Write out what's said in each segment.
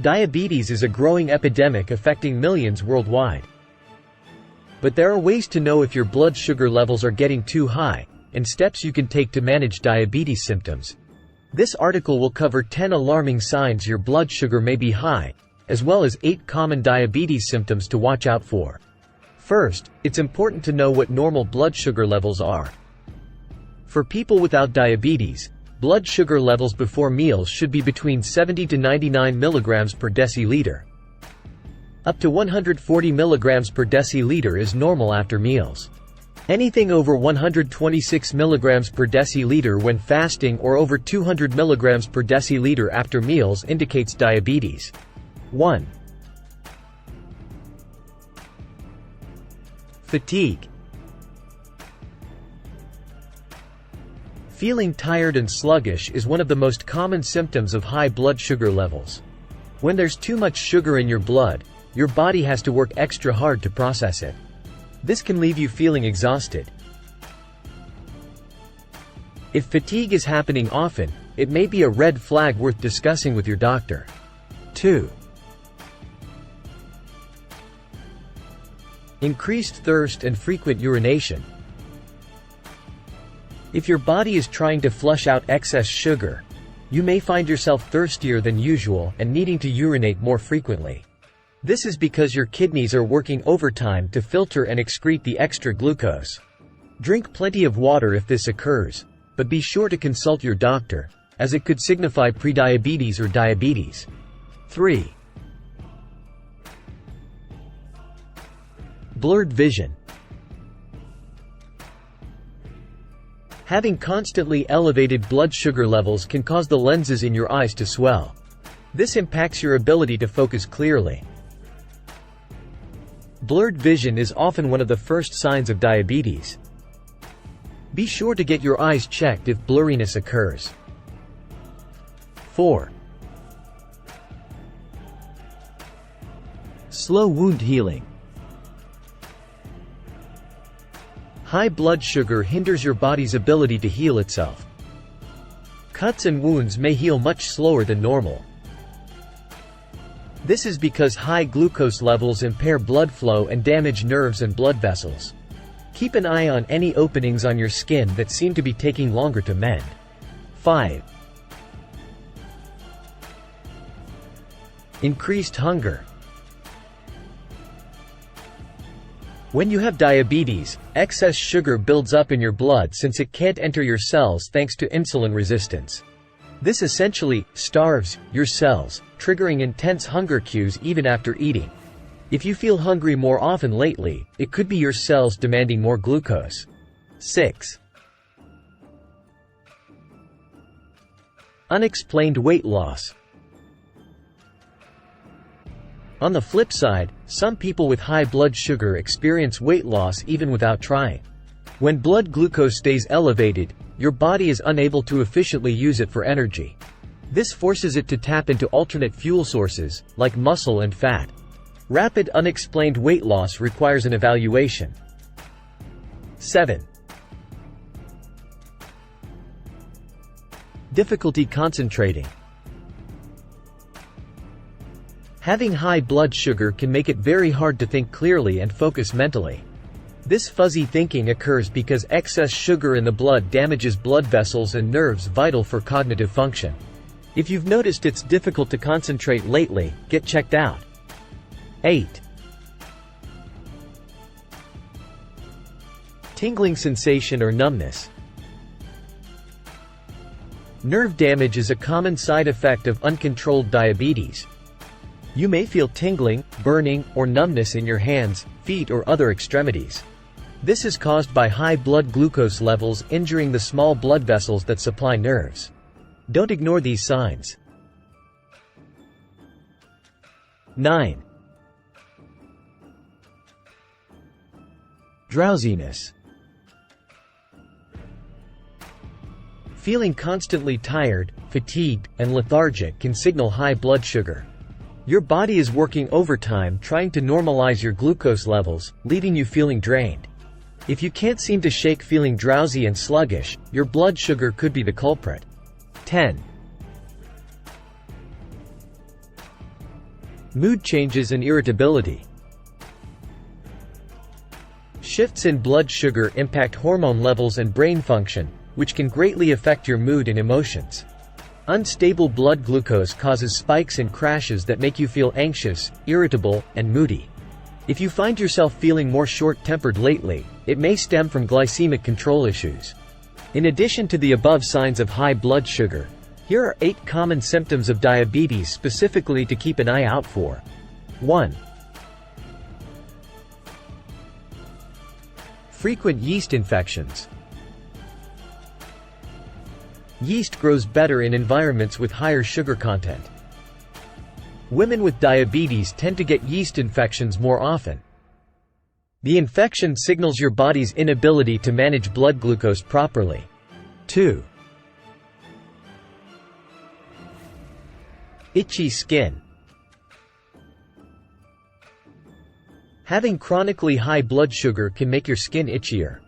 Diabetes is a growing epidemic affecting millions worldwide. But there are ways to know if your blood sugar levels are getting too high, and steps you can take to manage diabetes symptoms. This article will cover 10 alarming signs your blood sugar may be high, as well as 8 common diabetes symptoms to watch out for. First, it's important to know what normal blood sugar levels are. For people without diabetes, blood sugar levels before meals should be between 70 to 99 mg per deciliter. Up to 140 mg per deciliter is normal after meals. Anything over 126 mg per deciliter when fasting or over 200 mg per deciliter after meals indicates diabetes. 1. Fatigue. Feeling tired and sluggish is one of the most common symptoms of high blood sugar levels. When there's too much sugar in your blood, your body has to work extra hard to process it. This can leave you feeling exhausted. If fatigue is happening often, it may be a red flag worth discussing with your doctor. 2. Increased thirst and frequent urination. If your body is trying to flush out excess sugar, you may find yourself thirstier than usual and needing to urinate more frequently. This is because your kidneys are working overtime to filter and excrete the extra glucose. Drink plenty of water if this occurs, but be sure to consult your doctor, as it could signify prediabetes or diabetes. 3. Blurred vision. Having constantly elevated blood sugar levels can cause the lenses in your eyes to swell. This impacts your ability to focus clearly. Blurred vision is often one of the first signs of diabetes. Be sure to get your eyes checked if blurriness occurs. 4. Slow wound healing. High blood sugar hinders your body's ability to heal itself. Cuts and wounds may heal much slower than normal. This is because high glucose levels impair blood flow and damage nerves and blood vessels. Keep an eye on any openings on your skin that seem to be taking longer to mend. 5. Increased hunger. When you have diabetes, excess sugar builds up in your blood since it can't enter your cells thanks to insulin resistance. This essentially starves your cells, triggering intense hunger cues even after eating. If you feel hungry more often lately, it could be your cells demanding more glucose. 6. Unexplained weight loss. On the flip side, some people with high blood sugar experience weight loss even without trying. When blood glucose stays elevated, your body is unable to efficiently use it for energy. This forces it to tap into alternate fuel sources, like muscle and fat. Rapid unexplained weight loss requires an evaluation. 7. Difficulty concentrating. Having high blood sugar can make it very hard to think clearly and focus mentally. This fuzzy thinking occurs because excess sugar in the blood damages blood vessels and nerves vital for cognitive function. If you've noticed it's difficult to concentrate lately, get checked out. 8. Tingling sensation or numbness. Nerve damage is a common side effect of uncontrolled diabetes. You may feel tingling, burning, or numbness in your hands, feet, or other extremities. This is caused by high blood glucose levels injuring the small blood vessels that supply nerves. Don't ignore these signs. 9. Drowsiness. Feeling constantly tired, fatigued, and lethargic can signal high blood sugar. Your body is working overtime trying to normalize your glucose levels, leaving you feeling drained. If you can't seem to shake feeling drowsy and sluggish, your blood sugar could be the culprit. 10. Mood changes and irritability. Shifts in blood sugar impact hormone levels and brain function, which can greatly affect your mood and emotions. Unstable blood glucose causes spikes and crashes that make you feel anxious, irritable, and moody. If you find yourself feeling more short-tempered lately, it may stem from glycemic control issues. In addition to the above signs of high blood sugar, here are 8 common symptoms of diabetes specifically to keep an eye out for. 1. Frequent yeast infections. Yeast grows better in environments with higher sugar content. Women with diabetes tend to get yeast infections more often. The infection signals your body's inability to manage blood glucose properly. 2. Itchy skin. Having chronically high blood sugar can make your skin itchier.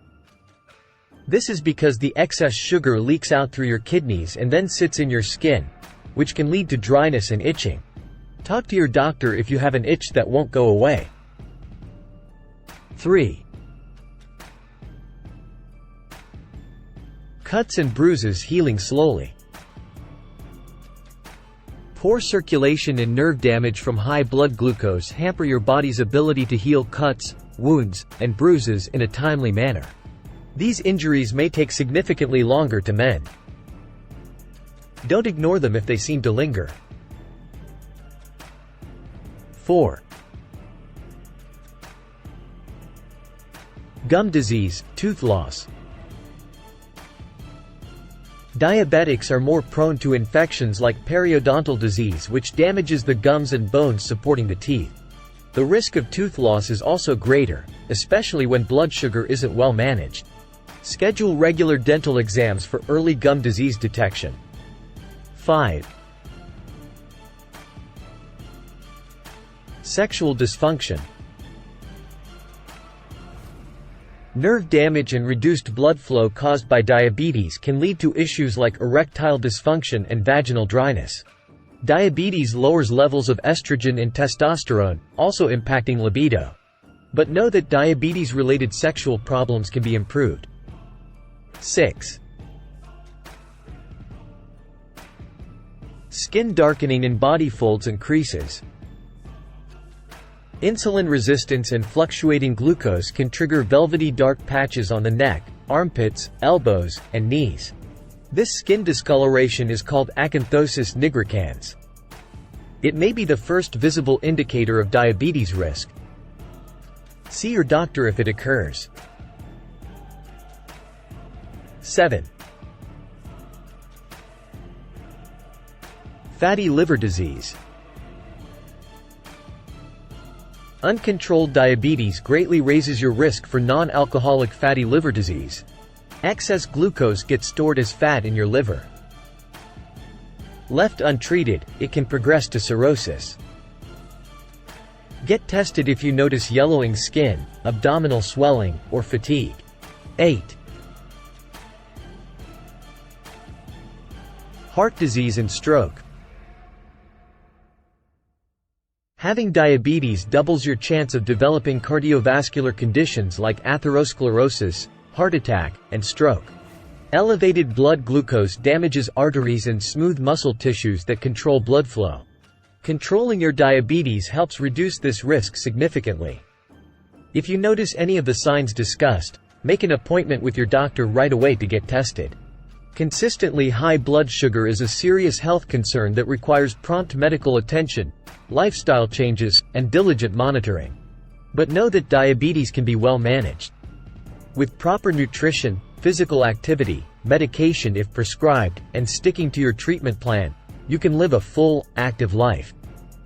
This is because the excess sugar leaks out through your kidneys and then sits in your skin, which can lead to dryness and itching. Talk to your doctor if you have an itch that won't go away. 3. Cuts and bruises healing slowly. Poor circulation and nerve damage from high blood glucose hamper your body's ability to heal cuts, wounds, and bruises in a timely manner. These injuries may take significantly longer to mend. Don't ignore them if they seem to linger. 4. Gum disease, tooth loss. Diabetics are more prone to infections like periodontal disease, which damages the gums and bones supporting the teeth. The risk of tooth loss is also greater, especially when blood sugar isn't well managed. Schedule regular dental exams for early gum disease detection. 5. Sexual dysfunction. Nerve damage and reduced blood flow caused by diabetes can lead to issues like erectile dysfunction and vaginal dryness. Diabetes lowers levels of estrogen and testosterone, also impacting libido. But know that diabetes-related sexual problems can be improved. 6. Skin darkening and body folds and creases. Insulin resistance and fluctuating glucose can trigger velvety dark patches on the neck, armpits, elbows, and knees. This skin discoloration is called acanthosis nigricans. It may be the first visible indicator of diabetes risk. See your doctor if it occurs. 7. Fatty liver disease. Uncontrolled diabetes greatly raises your risk for non-alcoholic fatty liver disease. Excess glucose gets stored as fat in your liver. Left untreated, it can progress to cirrhosis. Get tested if you notice yellowing skin, abdominal swelling, or fatigue. 8. Heart disease and stroke. Having diabetes doubles your chance of developing cardiovascular conditions like atherosclerosis, heart attack, and stroke. Elevated blood glucose damages arteries and smooth muscle tissues that control blood flow. Controlling your diabetes helps reduce this risk significantly. If you notice any of the signs discussed, make an appointment with your doctor right away to get tested. Consistently high blood sugar is a serious health concern that requires prompt medical attention, lifestyle changes, and diligent monitoring. But know that diabetes can be well managed. With proper nutrition, physical activity, medication if prescribed, and sticking to your treatment plan, you can live a full, active life.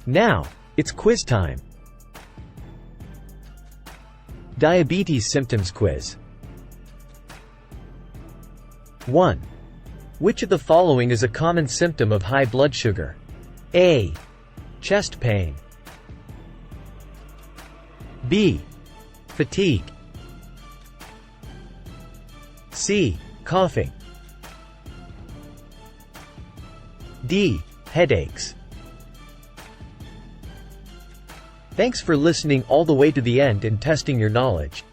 Now, it's quiz time. Diabetes symptoms quiz. 1. Which of the following is a common symptom of high blood sugar? A. Chest pain. B. Fatigue. C. Coughing. D. Headaches. Thanks for listening all the way to the end and testing your knowledge.